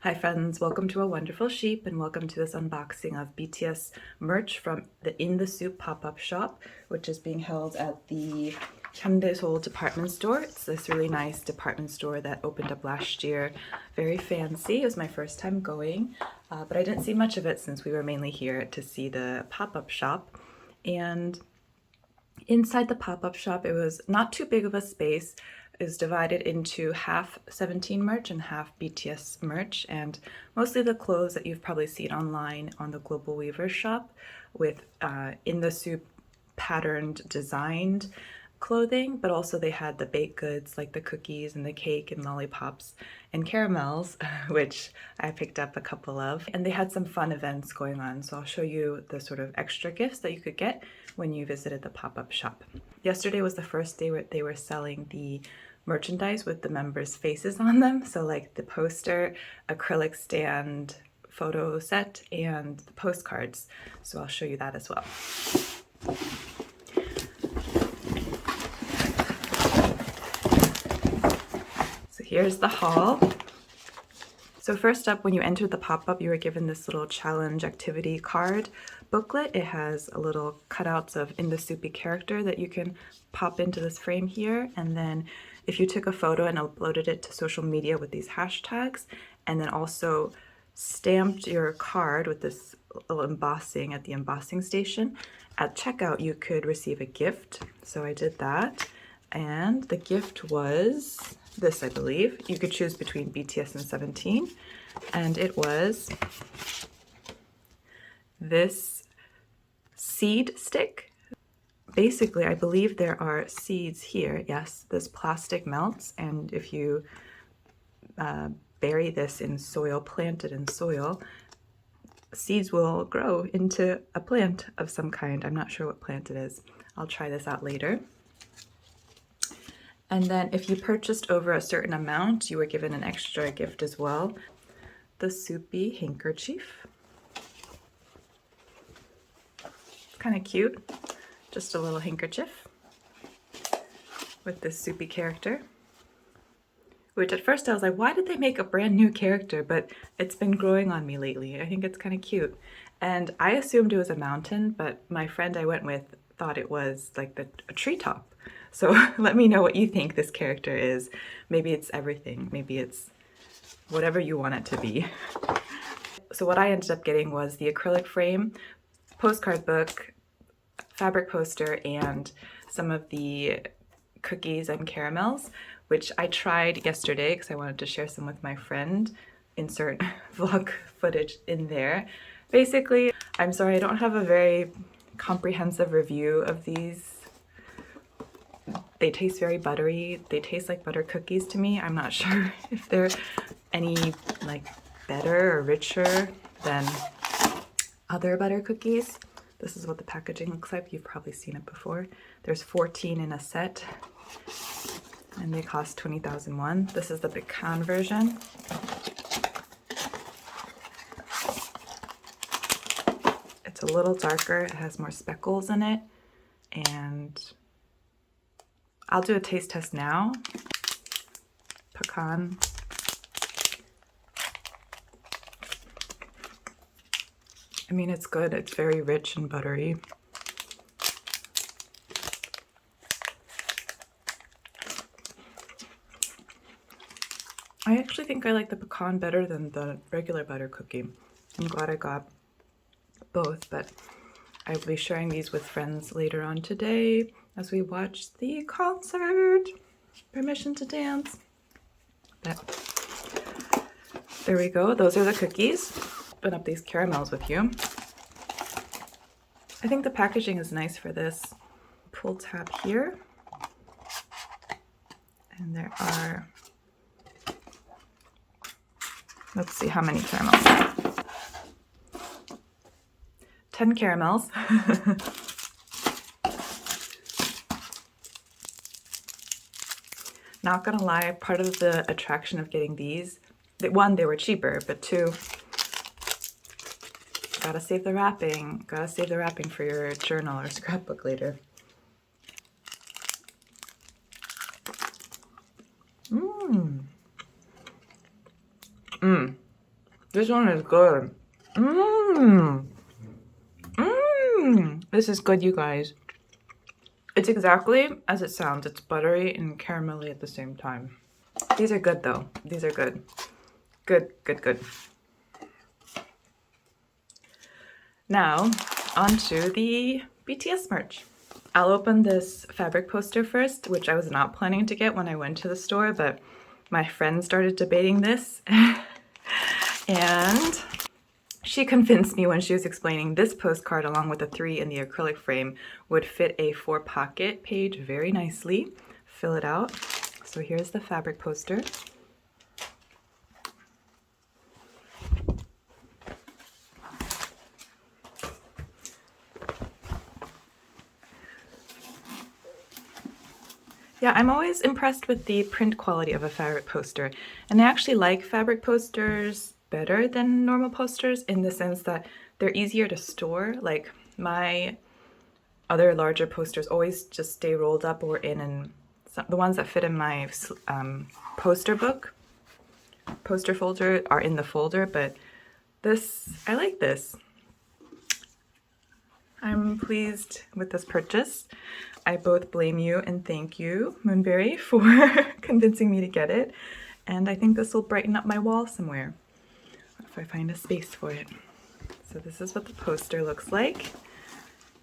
Hi friends, welcome to A Wonderful Sheep and welcome to this unboxing of BTS merch from the In the Soop pop-up shop, which is being held at the inthesoop department store. It's this really nice department store that opened up last year. Very fancy. It was my first time going, but I didn't see much of it since we were mainly here to see the pop-up shop. And inside the pop-up shop, it was not too big of a space. Is divided into half 17 merch and half BTS merch, and mostly the clothes that you've probably seen online on the Global Weavers shop with in the Soop patterned designed clothing, but also they had the baked goods like the cookies and the cake and lollipops and caramels, which I picked up a couple of, and they had some fun events going on, so I'll show you the sort of extra gifts that you could get when you visited the pop-up shop. Yesterday was the first day where they were selling the merchandise with the members' faces on them, so like the poster, acrylic stand, photo set, and the postcards. So I'll show you that as well. So here's the haul. So first up, when you entered the pop-up, you were given this little challenge activity card booklet. It has a little cutouts of In the Soupy character that you can pop into this frame here, and then if you took a photo and uploaded it to social media with these hashtags, and then also stamped your card with this little embossing at the embossing station, at checkout you could receive a gift. So I did that, and the gift was this, I believe. You could choose between BTS and 17, and it was this seed stick. Basically, I believe there are seeds here. Yes, this plastic melts, and if you bury this in soil, planted in soil, seeds will grow into a plant of some kind. I'm not sure what plant it is. I'll try this out later. And then if you purchased over a certain amount, you were given an extra gift as well. The Soupy handkerchief. It's kind of cute. Just a little handkerchief with this Soupy character. Which at first I was like, why did they make a brand new character? But it's been growing on me lately. I think it's kind of cute. And I assumed it was a mountain, but my friend I went with thought it was like a treetop. So let me know what you think this character is. Maybe it's everything. Maybe it's whatever you want it to be. So what I ended up getting was the acrylic frame, postcard book, fabric poster, and some of the cookies and caramels, which I tried yesterday because I wanted to share some with my friend. Insert vlog footage in there. Basically, I'm sorry I don't have a very comprehensive review of these. They taste very buttery. They taste like butter cookies to me. I'm not sure if they're any like better or richer than other butter cookies. This is what the packaging looks like. You've probably seen it before. There's 14 in a set, and they cost 20,000 won. This is the Pecan version. It's a little darker. It has more speckles in it, and I'll do a taste test now. Pecan. I mean, it's good. It's very rich and buttery. I actually think I like the pecan better than the regular butter cookie. I'm glad I got both, but I will be sharing these with friends later on today as we watch the concert. Permission to dance. But there we go. Those are the cookies. Open up these caramels with you. I think the packaging is nice for this. Pull tab here. And there are, let's see how many caramels. 10 caramels. Not gonna lie, part of the attraction of getting these, one, they were cheaper, but two, gotta save the wrapping. Gotta save the wrapping for your journal or scrapbook later. This one is good. This is good, you guys. It's exactly as it sounds. It's buttery and caramelly at the same time. These are good though. These are good. Good, good, good. Now, onto the BTS merch. I'll open this fabric poster first, which I was not planning to get when I went to the store, but my friend started debating this. And she convinced me when she was explaining this postcard along with the 3 in the acrylic frame would fit a 4-pocket page very nicely. Fill it out. So here's the fabric poster. Yeah, I'm always impressed with the print quality of a fabric poster. And I actually like fabric posters better than normal posters in the sense that they're easier to store. Like my other larger posters always just stay rolled up or in the ones that fit in my poster folder are in the folder, but this, I like this. I'm pleased with this purchase. I both blame you and thank you, Moonberry, for convincing me to get it. And I think this will brighten up my wall somewhere if I find a space for it. So this is what the poster looks like.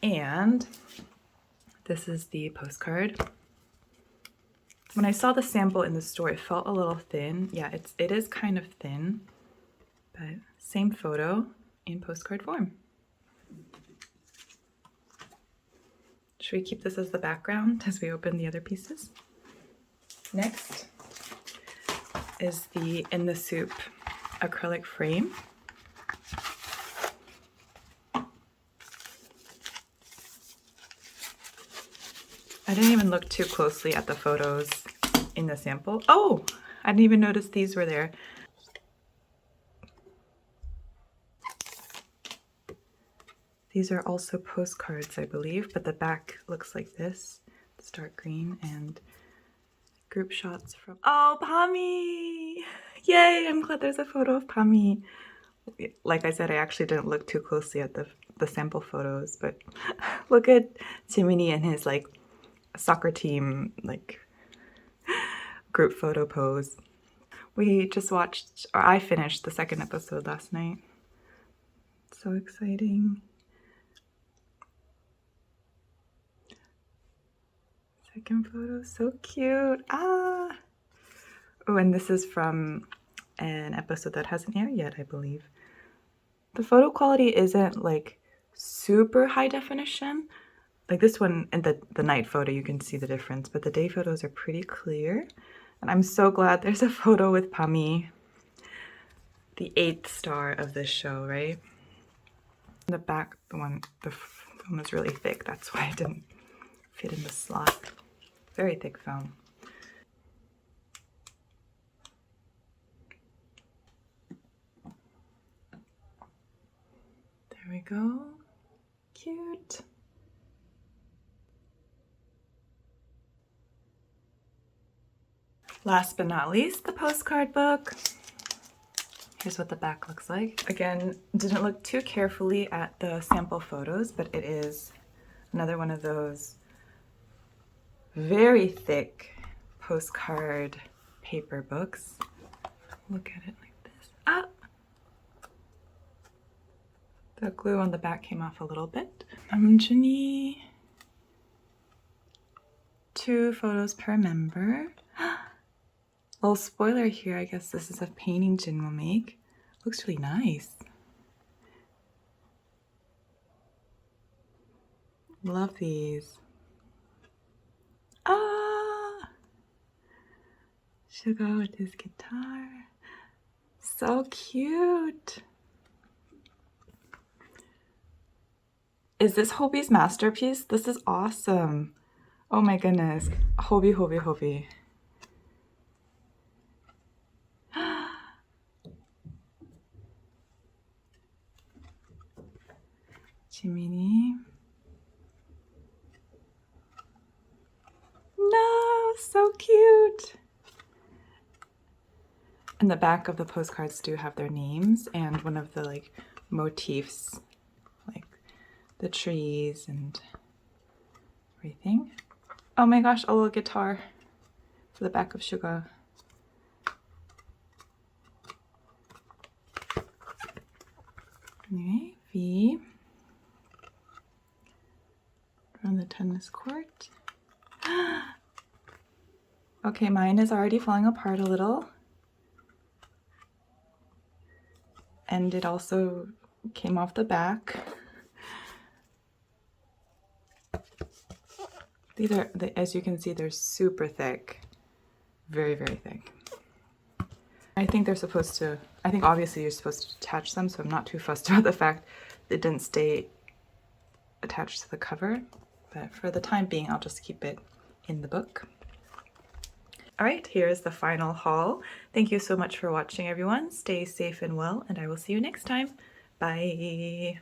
And this is the postcard. When I saw the sample in the store, it felt a little thin. Yeah, it is kind of thin, but same photo in postcard form. Should we keep this as the background as we open the other pieces? Next is the In the Soop acrylic frame. I didn't even look too closely at the photos in the sample. Oh, I didn't even notice these were there. These are also postcards, I believe, but the back looks like this. It's dark green and group shots from... Oh, Pami! Yay, I'm glad there's a photo of Pami. Like I said, I actually didn't look too closely at the sample photos, but look at Jiminny and his like soccer team like group photo pose. We just watched, or I finished the 2nd episode last night. So exciting. Second photo, so cute. Ah! Oh, and this is from an episode that hasn't aired yet, I believe. The photo quality isn't like super high definition. Like this one and the night photo, you can see the difference, but the day photos are pretty clear. And I'm so glad there's a photo with Pami, the 8th star of this show, right? The back, the film is really thick. That's why it didn't fit in the slot. Very thick film. There we go. Cute. Last but not least, the postcard book. Here's what the back looks like. Again, didn't look too carefully at the sample photos, but it is another one of those very thick postcard paper books. Look at it like this. Ah! The glue on the back came off a little bit. Namjoon, 2 photos per member. Little spoiler here, I guess this is a painting Jin will make. Looks really nice. Love these. Ah! Suga with his guitar. So cute. Is this Hobi's masterpiece? This is awesome. Oh my goodness. Hobi, Hobi, Hobi. Jiminny. No, so cute. And the back of the postcards do have their names and one of the like motifs, like the trees and everything. Oh my gosh, a little guitar for the back of Suga. Anyway, V on the tennis court. Okay, mine is already falling apart a little. And it also came off the back. These are, as you can see, they're super thick. Very, very thick. I think they're supposed to, I think obviously you're supposed to attach them, so I'm not too fussed about the fact that it didn't stay attached to the cover. But for the time being, I'll just keep it in the book. All right, here's the final haul. Thank you so much for watching, everyone. Stay safe and well, and I will see you next time. Bye.